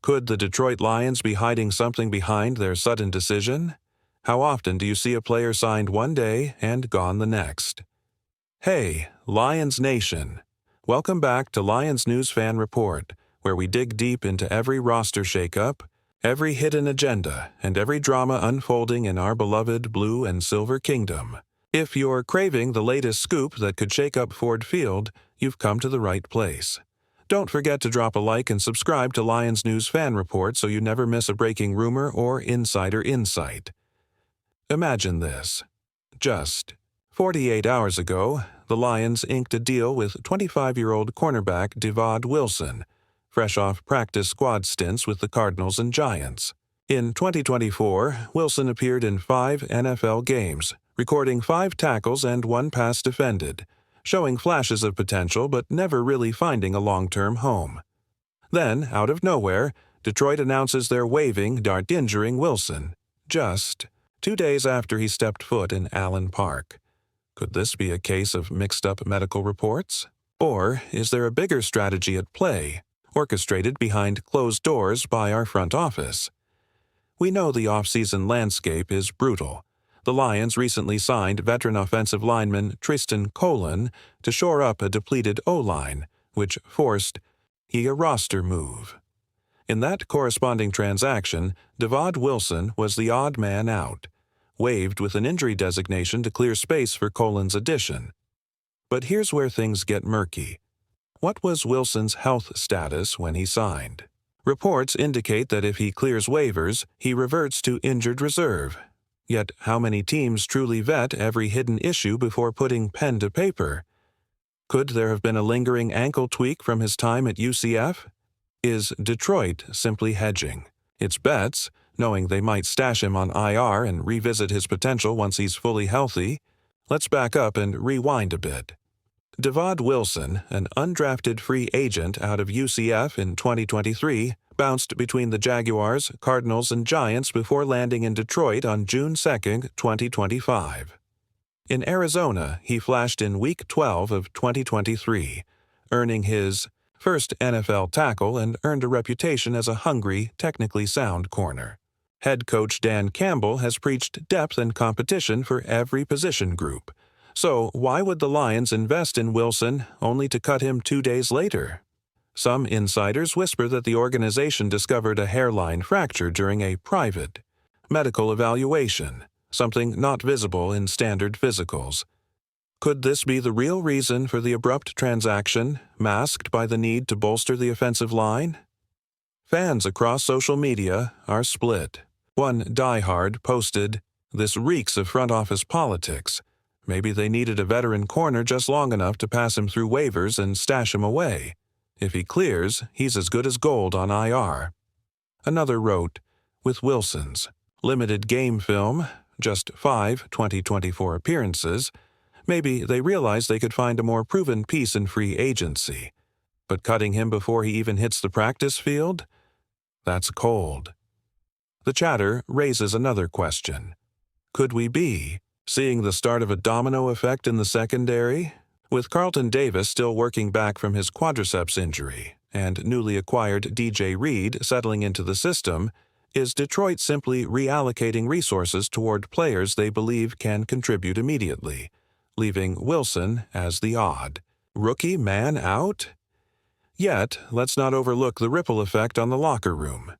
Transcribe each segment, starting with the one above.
Could the Detroit Lions be hiding something behind their sudden decision? How often do you see a player signed one day and gone the next? Hey, Lions Nation! Welcome back to Lions News Fan Report, where we dig deep into every roster shakeup, every hidden agenda, and every drama unfolding in our beloved blue and silver kingdom. If you're craving the latest scoop that could shake up Ford Field, you've come to the right place. Don't forget to drop a like and subscribe to Lions News Fan Report so you never miss a breaking rumor or insider insight. Imagine this. Just 48 hours ago, the Lions inked a deal with 25-year-old cornerback Avid Wilson, fresh off practice squad stints with the Cardinals and Giants. In 2024, Wilson appeared in 5 NFL games, recording 5 tackles and 1 pass defended, showing flashes of potential but never really finding a long-term home. Then, out of nowhere, Detroit announces they're waiving injuring Wilson, just 2 days after he stepped foot in Allen Park. Could this be a case of mixed-up medical reports? Or is there a bigger strategy at play, orchestrated behind closed doors by our front office? We know the off-season landscape is brutal. The Lions recently signed veteran offensive lineman Tristan Colon to shore up a depleted O-line, which forced a roster move. In that corresponding transaction, Avid Wilson was the odd man out, waived with an injury designation to clear space for Colon's addition. But here's where things get murky. What was Wilson's health status when he signed? Reports indicate that if he clears waivers, he reverts to injured reserve. Yet how many teams truly vet every hidden issue before putting pen to paper? Could there have been a lingering ankle tweak from his time at UCF? Is Detroit simply hedging its bets, knowing they might stash him on IR and revisit his potential once he's fully healthy? Let's back up and rewind a bit. Avid Wilson, an undrafted free agent out of UCF in 2023, bounced between the Jaguars, Cardinals, and Giants before landing in Detroit on June 2, 2025. In Arizona, he flashed in Week 12 of 2023, earning his first NFL tackle and earned a reputation as a hungry, technically sound corner. Head coach Dan Campbell has preached depth and competition for every position group. So why would the Lions invest in Wilson only to cut him 2 days later? Some insiders whisper that the organization discovered a hairline fracture during a private medical evaluation, something not visible in standard physicals. Could this be the real reason for the abrupt transaction, masked by the need to bolster the offensive line? Fans across social media are split. One diehard posted, "This reeks of front office politics. Maybe they needed a veteran corner just long enough to pass him through waivers and stash him away. If he clears, he's as good as gold on IR." Another wrote, "With Wilson's limited game film, just 5 2024 appearances, maybe they realized they could find a more proven piece in free agency. But cutting him before he even hits the practice field? That's cold." The chatter raises another question. Could we be seeing the start of a domino effect in the secondary? With Carlton Davis still working back from his quadriceps injury and newly acquired DJ Reed settling into the system, is Detroit simply reallocating resources toward players they believe can contribute immediately, leaving Wilson as the odd rookie man out? Yet, let's not overlook the ripple effect on the locker room.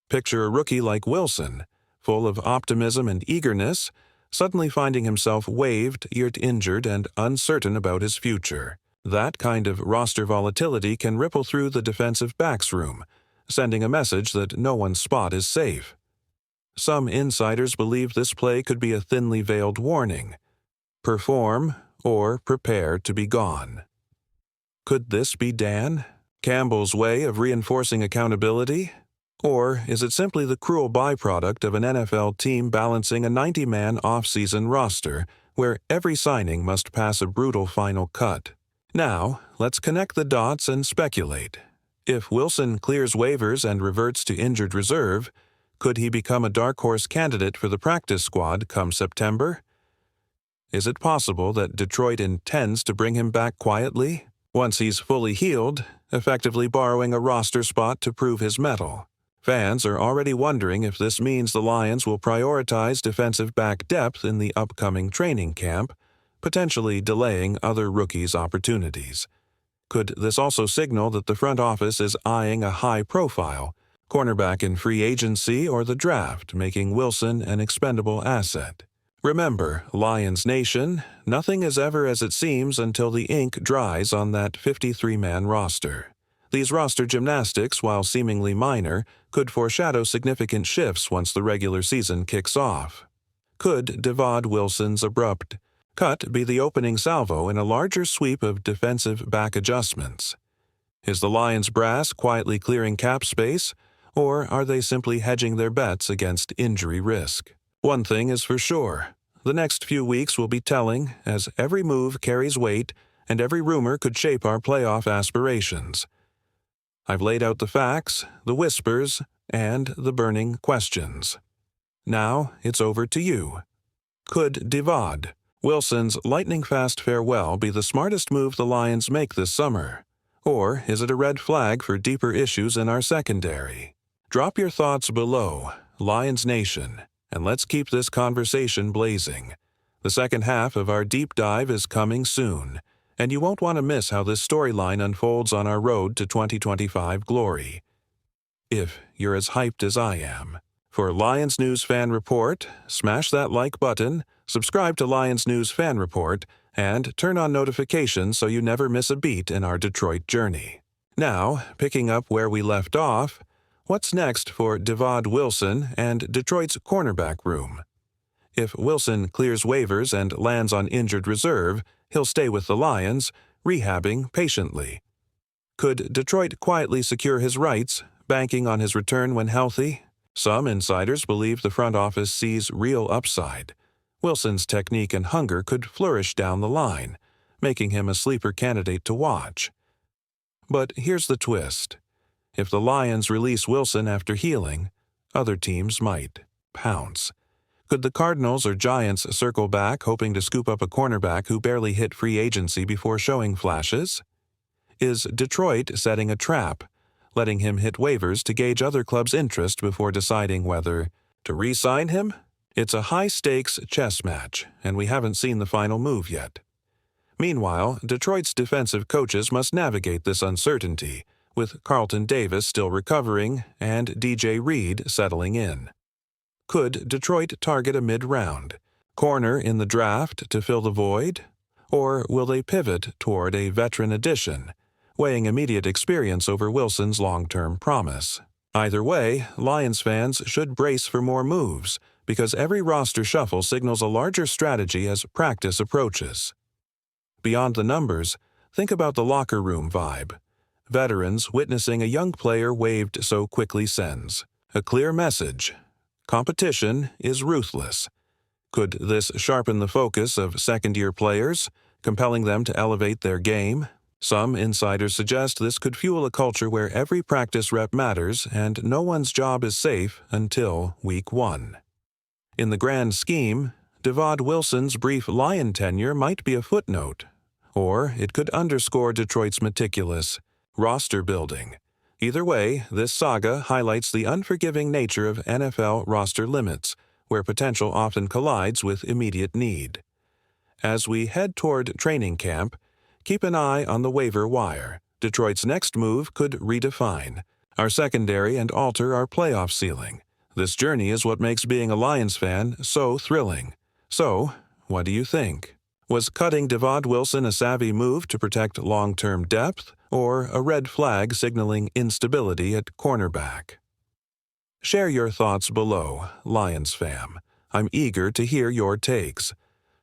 Picture a rookie like Wilson, full of optimism and eagerness, suddenly finding himself waived, injured, and uncertain about his future. That kind of roster volatility can ripple through the defensive backs room, sending a message that no one's spot is safe. Some insiders believe this play could be a thinly veiled warning. Perform or prepare to be gone. Could this be Dan Campbell's way of reinforcing accountability? Or is it simply the cruel byproduct of an NFL team balancing a 90-man off-season roster where every signing must pass a brutal final cut? Now, let's connect the dots and speculate. If Wilson clears waivers and reverts to injured reserve, could he become a dark horse candidate for the practice squad come September? Is it possible that Detroit intends to bring him back quietly, once he's fully healed, effectively borrowing a roster spot to prove his mettle? Fans are already wondering if this means the Lions will prioritize defensive back depth in the upcoming training camp, potentially delaying other rookies' opportunities. Could this also signal that the front office is eyeing a high-profile cornerback in free agency or the draft, making Wilson an expendable asset? Remember, Lions Nation, nothing is ever as it seems until the ink dries on that 53-man roster. These roster gymnastics, while seemingly minor, could foreshadow significant shifts once the regular season kicks off. Could Devad Wilson's abrupt cut be the opening salvo in a larger sweep of defensive back adjustments? Is the Lions brass quietly clearing cap space, or are they simply hedging their bets against injury risk? One thing is for sure, the next few weeks will be telling, as every move carries weight and every rumor could shape our playoff aspirations. I've laid out the facts, the whispers, and the burning questions. Now it's over to you. Could Devad Wilson's lightning-fast farewell be the smartest move the Lions make this summer? Or is it a red flag for deeper issues in our secondary? Drop your thoughts below, Lions Nation, and let's keep this conversation blazing. The second half of our deep dive is coming soon, and you won't want to miss how this storyline unfolds on our road to 2025 glory. If you're as hyped as I am. For Lions News Fan Report, smash that like button, subscribe to Lions News Fan Report, and turn on notifications so you never miss a beat in our Detroit journey. Now, picking up where we left off, what's next for Devad Wilson and Detroit's cornerback room? If Wilson clears waivers and lands on injured reserve, he'll stay with the Lions, rehabbing patiently. Could Detroit quietly secure his rights, banking on his return when healthy? Some insiders believe the front office sees real upside. Wilson's technique and hunger could flourish down the line, making him a sleeper candidate to watch. But here's the twist. If the Lions release Wilson after healing, other teams might pounce. Could the Cardinals or Giants circle back hoping to scoop up a cornerback who barely hit free agency before showing flashes? Is Detroit setting a trap, letting him hit waivers to gauge other clubs' interest before deciding whether to re-sign him? It's a high-stakes chess match, and we haven't seen the final move yet. Meanwhile, Detroit's defensive coaches must navigate this uncertainty, with Carlton Davis still recovering and DJ Reed settling in. Could Detroit target a mid-round corner in the draft to fill the void? Or will they pivot toward a veteran addition, weighing immediate experience over Wilson's long-term promise? Either way, Lions fans should brace for more moves, because every roster shuffle signals a larger strategy as practice approaches. Beyond the numbers, think about the locker room vibe. Veterans witnessing a young player waived so quickly sends a clear message. Competition is ruthless. Could this sharpen the focus of second-year players, compelling them to elevate their game? Some insiders suggest this could fuel a culture where every practice rep matters and no one's job is safe until Week 1. In the grand scheme, Devad Wilson's brief Lion tenure might be a footnote, or it could underscore Detroit's meticulous roster building. Either way, this saga highlights the unforgiving nature of NFL roster limits, where potential often collides with immediate need. As we head toward training camp, keep an eye on the waiver wire. Detroit's next move could redefine our secondary and alter our playoff ceiling. This journey is what makes being a Lions fan so thrilling. So, what do you think? Was cutting Devad Wilson a savvy move to protect long-term depth, or a red flag signaling instability at cornerback? Share your thoughts below, Lions fam. I'm eager to hear your takes.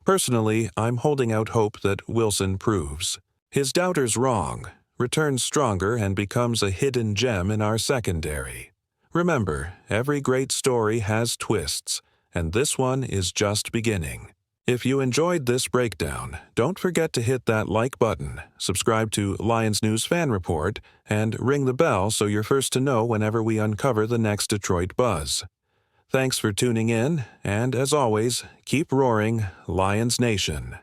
Personally, I'm holding out hope that Wilson proves his doubters wrong, returns stronger, and becomes a hidden gem in our secondary. Remember, every great story has twists, and this one is just beginning. If you enjoyed this breakdown, don't forget to hit that like button, subscribe to Lions News Fan Report, and ring the bell so you're first to know whenever we uncover the next Detroit buzz. Thanks for tuning in, and as always, keep roaring, Lions Nation.